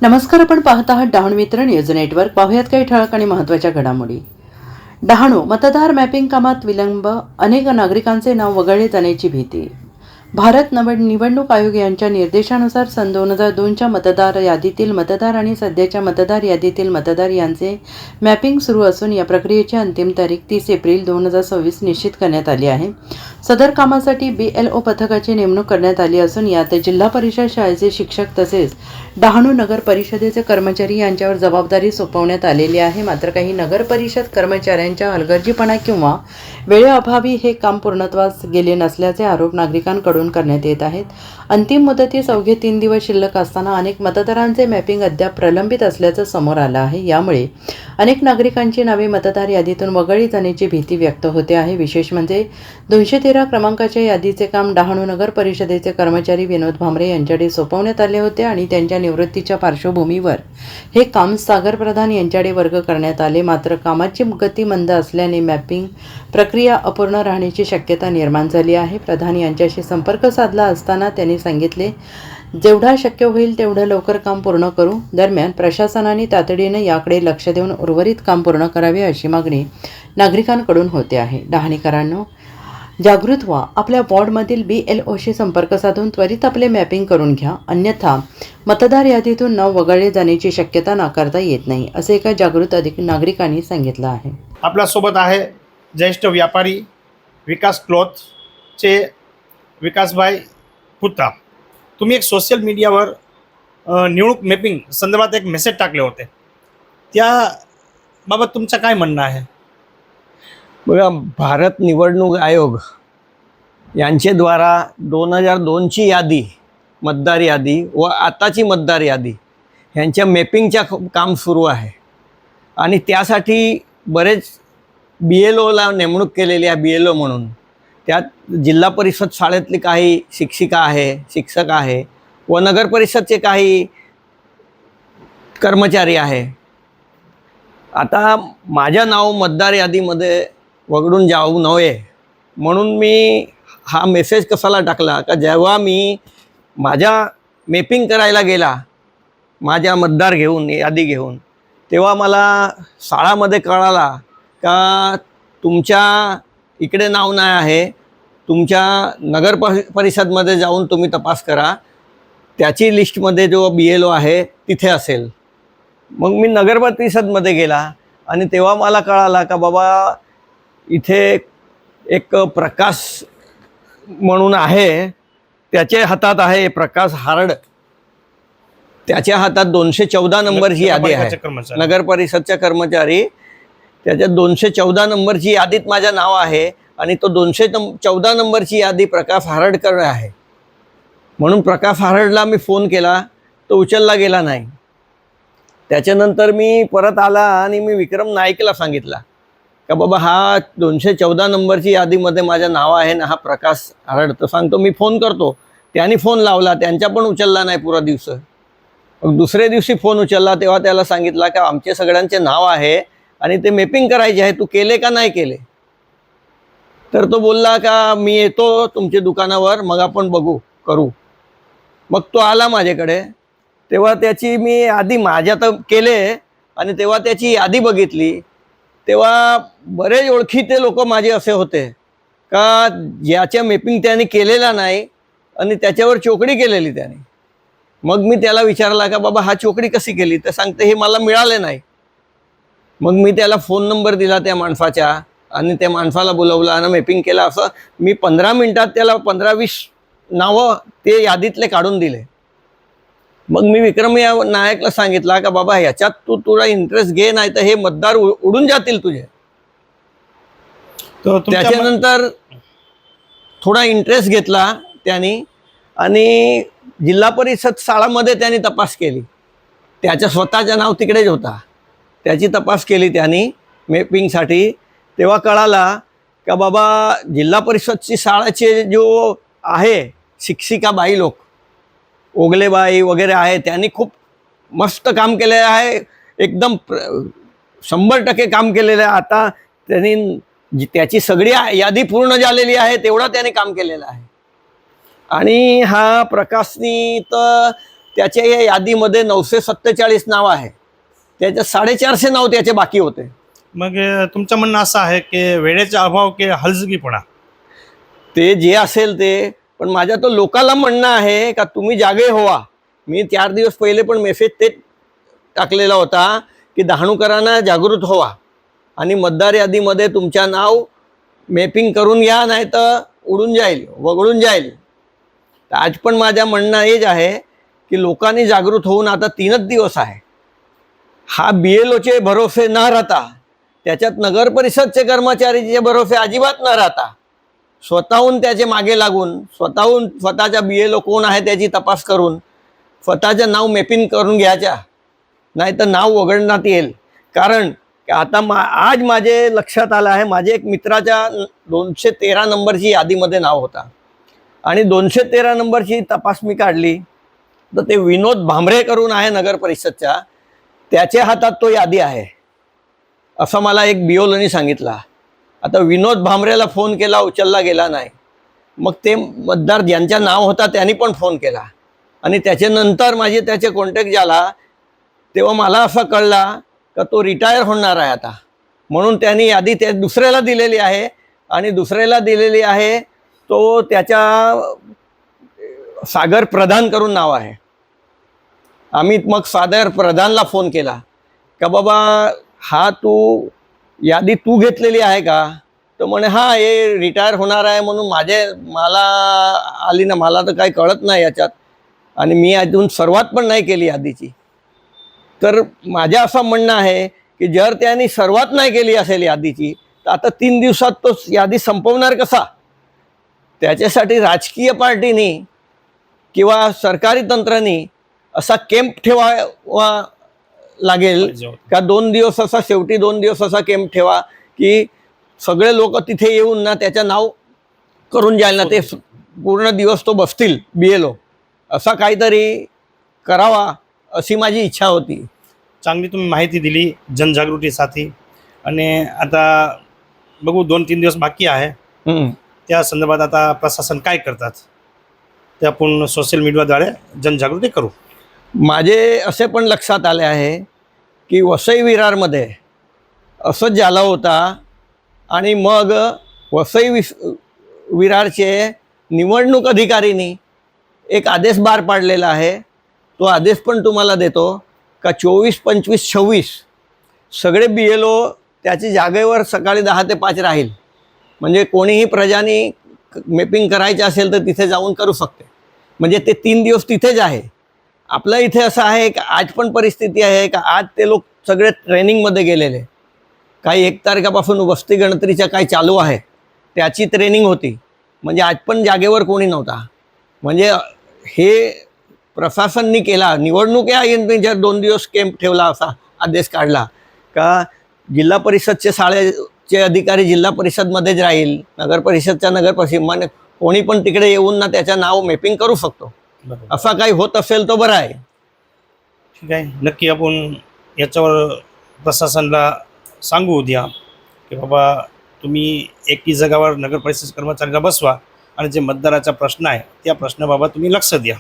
नमस्कार. आपण पाहत आहात डहाणू मित्र न्यूज नेटवर्क. पाहुयात काही ठळक आणि महत्त्वाच्या घडामोडी. डहाणू मतदार मॅपिंग कामात विलंब, अनेक नागरिकांचे नाव वगळले जाण्याची भीती. भारत निवडणूक आयोग यांच्या निर्देशानुसार सन 2002च्या मतदार यादीतील मतदार आणि सध्याच्या मतदार यादीतील मतदार यांचे मॅपिंग सुरू असून या प्रक्रियेची अंतिम तारीख 30 एप्रिल 2026 निश्चित करण्यात आली आहे. सदर कामासाठी BLO पथकाची नेमणूक करण्यात आली असून यात जिल्हा परिषद शाळेचे शिक्षक तसेच डहाणू नगर परिषदेचे कर्मचारी यांच्यावर जबाबदारी सोपवण्यात आलेली आहे. मात्र काही नगर परिषद कर्मचाऱ्यांच्या हलगर्जीपणा किंवा वेळेअभावी हे काम पूर्णत्वास गेले नसल्याचे आरोप नागरिकांकडून करण्यात येत आहेत. अंतिम मुदतीस अवघे 3 दिवस शिल्लक असताना अनेक मतदारांचे मॅपिंग अद्याप प्रलंबित असल्याचं समोर आलं आहे. यामुळे अनेक नागरिकांची नावे मतदार यादीतून वगळली जाण्याची भीती व्यक्त होते आहे. विशेष म्हणजे 213 क्रमांकाच्या यादीचे काम डहाणू नगर परिषदेचे कर्मचारी विनोद भामरे यांच्याकडे सोपवण्यात आले होते आणि त्यांच्या निवृत्तीच्या पार्श्वभूमीवर हे काम सागर प्रधान यांच्याकडे वर्ग करण्यात आले. मात्र कामाची गती मंद असल्याने मॅपिंग प्रक्रिया अपूर्ण राहण्याची शक्यता निर्माण झाली आहे. प्रधान यांच्याशी संपर्क साधला असताना त्यांनी सांगितले, जेवढा शक्य होईल तेवढं लवकर काम पूर्ण करू. दरम्यान प्रशासनाने तातडीने याकडे लक्ष देऊन उर्वरित काम पूर्ण करावे अशी मागणी नागरिकांकडून होते आहे. डहाणीकरांनो, जागृत व्हा. आपल्या वॉर्डमधील BLOशी संपर्क साधून त्वरित आपले मॅपिंग करून घ्या. अन्यथा मतदार यादीतून नाव वगळले जाण्याची शक्यता नाकारता येत नाही, असे एका जागृत नागरिकांनी सांगितलं आहे. आपल्यासोबत आहे ज्येष्ठ व्यापारी विकास क्लॉथचे विकासभाई पुत्ता. तुम्ही एक सोशल मीडियावर निवडणूक मॅपिंग संदर्भात एक मेसेज टाकले होते, त्याबाबत तुमचं काय म्हणणं आहे? बघा, भारत निवडणूक आयोग यांच्याद्वारा 2002ची यादी, मतदार यादी व आताची मतदार यादी ह्यांच्या मॅपिंगच्या काम सुरू आहे आणि त्यासाठी बरेच BLOला नेमणूक केलेली आहे. BLO म्हणून त्यात जिल्हा परिषद शाळेतली काही शिक्षिका आहे, शिक्षक आहे व नगर परिषदचे काही कर्मचारी आहे. आता माझं नाव मतदार यादीमध्ये वगळून जाऊ नये म्हणून मी हा मेसेज कशाला टाकला का जेव्हा मी माझ्या मॅपिंग करायला गेला, माझ्या मतदार घेऊन, यादी घेऊन, तेव्हा मला शाळामध्ये कळाला का तुमच्या इकडे नाव नाही आहे, तुमच्या नगर परिषदमध्ये जाऊन तुम्ही तपास करा, त्याची लिस्टमध्ये जो BLO आहे तिथे असेल. मग मी नगर परिषदमध्ये गेला आणि तेव्हा मला कळाला का बाबा इथे एक प्रकाश म्हणून आहे, त्याच्या हातात आहे प्रकाश हारड, त्याच्या हातात 214 नंबरची यादी आहे. नगर परिषदच्या कर्मचारी, त्याच्यात 214 नंबरची यादीत माझं नाव आहे आणि तो 214 नंबरची यादी प्रकाश हारडकर आहे. म्हणून प्रकाश हारडला मी फोन केला, तो उचलला गेला नाही. त्याच्यानंतर मी परत आला आणि मी विक्रम नाईकला सांगितला का बाबा हा 214 नंबरची यादीमध्ये माझं नाव आहे ना, हा प्रकाश हारड. तर सांगतो मी फोन करतो. त्यांनी फोन लावला, त्यांचा पण उचलला नाही पुरा दिवस. मग दुसऱ्या दिवशी फोन उचलला तेव्हा त्याला सांगितला का आमचे सगळ्यांचे नाव आहे आणि ते मॅपिंग करायचे आहे, तू केले का नाही केले? तर तो बोलला का मी येतो तुमच्या दुकानावर, मग आपण बघू करू. मग तो आला माझ्याकडे, तेव्हा त्याची मी यादी माझ्या तर केले आणि तेव्हा त्याची यादी बघितली तेव्हा बरेच ओळखीचे लोक माझे असे होते का ज्याच्या मॅपिंग त्याने केलेला नाही आणि त्याच्यावर चोकडी केलेली त्याने. मग मी त्याला विचारला का बाबा हा चोकडी कशी केली? तर सांगते हे मला मिळाले नाही. मग मी त्याला फोन नंबर दिला त्या माणसाचा आणि त्या माणसाला बोलवलं आणि मॅपिंग केलं. असं मी 15 मिनिटात त्याला 15-20 नावं ते यादीतले काढून दिले. मग मी विक्रम नायकला सांगितला का बाबा ह्याच्यात तू तुला इंटरेस्ट घे, नाही तर हे मतदार उडून जातील तुझे. त्याच्यानंतर थोडा इंटरेस्ट घेतला त्यांनी आणि जिल्हा परिषद शाळामध्ये त्यांनी तपास केली. त्याचं स्वतःचं नाव तिकडेच होता. त्याची तपास केली त्यांनी मॅपिंगसाठी. तेव्हा कळाला का बाबा जिल्हा परिषदची शाळेचे जो आहे शिक्षिका बाई लोक, ओगलेबाई वगैरे आहे, त्यांनी खूप मस्त काम केलेलं आहे. एकदम 100% काम केलेलं आहे. आता त्यांनी त्याची सगळी यादी पूर्ण झालेली आहे, तेवढा त्याने काम केलेलं आहे. आणि हा प्रकाशनी तर त्याच्या या यादीमध्ये 947 नाव आहे. त्याच्या 450 नाव त्याचे बाकी होते. मग तुमचं म्हणणं असं आहे की वेळेचा अभाव की हलगर्जीपणा? ते जे असेल ते, पण माझ्या तो लोकांना म्हणणं आहे का तुम्ही जागे व्हा. मी 4 दिवस पहिले पण मेसेज ते टाकलेला होता की डहाणूकरांना जागृत व्हा आणि मतदार यादीमध्ये तुमच्या नाव मॅपिंग करून घ्या, नाही तर उडून जाईल, वगळून जाईल. तर आज पण माझं म्हणणं हेच आहे की लोकांनी जागृत होऊन, आता 3च दिवस आहे, हा BLOचे भरोसे न राहता, त्याच्यात नगर परिषदचे कर्मचारीचे भरोसे अजिबात न राहता, स्वतःहून त्याचे मागे लागून, स्वतःहून स्वतःच्या BLO कोण आहे त्याची तपास करून स्वतःचं नाव मॅपिंग करून घ्यायच्या, नाही तर नाव वगळण्यात येईल. कारण आता आज माझे लक्षात आलं आहे, माझे एक मित्राच्या 213 नंबरची यादीमध्ये नाव होता आणि 213 नंबरची तपास मी काढली तर ते विनोद भांबरे करून आहे नगर परिषदच्या, त्याच्या हातात तो यादी आहे असं मला एक BLOनी सांगितलं. आता विनोद भांबरेला फोन केला, उचलला गेला नाही. मग ते मतदार ज्यांच्या नाव होता त्यांनी पण फोन केला आणि त्याच्यानंतर माझे त्याचे कॉन्टॅक्ट झाला, तेव्हा मला असं कळला का तो रिटायर होणार आहे आता. म्हणून त्यांनी यादी त्या दुसऱ्याला दिलेली आहे आणि दुसऱ्याला दिलेली आहे तो त्याच्या सागर प्रधान करून नाव आहे. आम्ही मग सागर प्रधानला फोन केला का बाबा हा तू यादी तू घेतलेली आहे का? तर म्हणे हां, हे रिटायर होणार आहे म्हणून मला आली ना, मला तर काही कळत नाही याच्यात आणि मी अजून सुरुवात पण नाही केली यादीची. तर माझं असं म्हणणं आहे की जर त्यांनी सुरुवात नाही केली असेल यादीची तर आता 3 दिवसात तो यादी संपवणार कसा? त्याच्यासाठी राजकीय पार्टीनी किंवा सरकारी तंत्रांनी असा कॅम्प ठेवावा लागेल का 2 दिवस असा, शेवटी 2 दिवस असा कॅम्प ठेवा की सगळे लोक तिथे येऊन ना त्याचं नाव करून जाईल ना, ते पूर्ण दिवस तो बसतील BLO, असा काहीतरी करावा अशी माझी इच्छा होती. चांगली तुम्ही माहिती दिली जनजागृतीसाठी. आणि आता बघू 2-3 दिवस बाकी आहे, त्या संदर्भात आता प्रशासन काय करतात ते आपण सोशल मीडियाद्वारे जनजागृती करू. माझे असे पण लक्षात आले आहे की वसई विरारमध्ये असंच झाला होता आणि मग वसई विरारचे निवडणूक अधिकारीनी एक आदेश बाहेर पाडलेला आहे. तो आदेश पण तुम्हाला देतो का 24, 25, 26 सगळे BLO त्याची जागेवर सकाळी 10 ते 5 राहील. म्हणजे कोणीही प्रजानी मॅपिंग करायचं असेल तर तिथे जाऊन करू शकते. म्हणजे ते 3 दिवस तिथेच आहे. आपल्या इथे असं आहे की आज पण परिस्थिती आहे का आज ते लोक सगळे ट्रेनिंगमध्ये गेलेले. काही 1 तारखेपासून वस्ती गणतरीच्या काही चालू आहे त्याची ट्रेनिंग होती. म्हणजे आज पण जागेवर कोणी नव्हता. म्हणजे हे प्रशासननी केला. निवडणूक आहे जर 2 दिवस कॅम्प ठेवला, असा आदेश काढला का जिल्हा परिषदचे शाळेचे अधिकारी जिल्हा परिषदमध्येच राहील, नगर परिषदच्या नगर परिषद, म्हणजे कोणी पण तिकडे येऊन ना त्याचं नाव मॅपिंग करू शकतो. असा काही होत असेल तर बरं आहे. ठीक आहे, नक्की आपण याच्यावर प्रशासनाला सांगू उद्या की बाबा तुम्ही एकी जागावर नगर परिषद कर्मचाऱ्यांना बसवा आणि जे मतदाराचा प्रश्न आहे त्या प्रश्नाबाबत तुम्ही लक्ष द्या.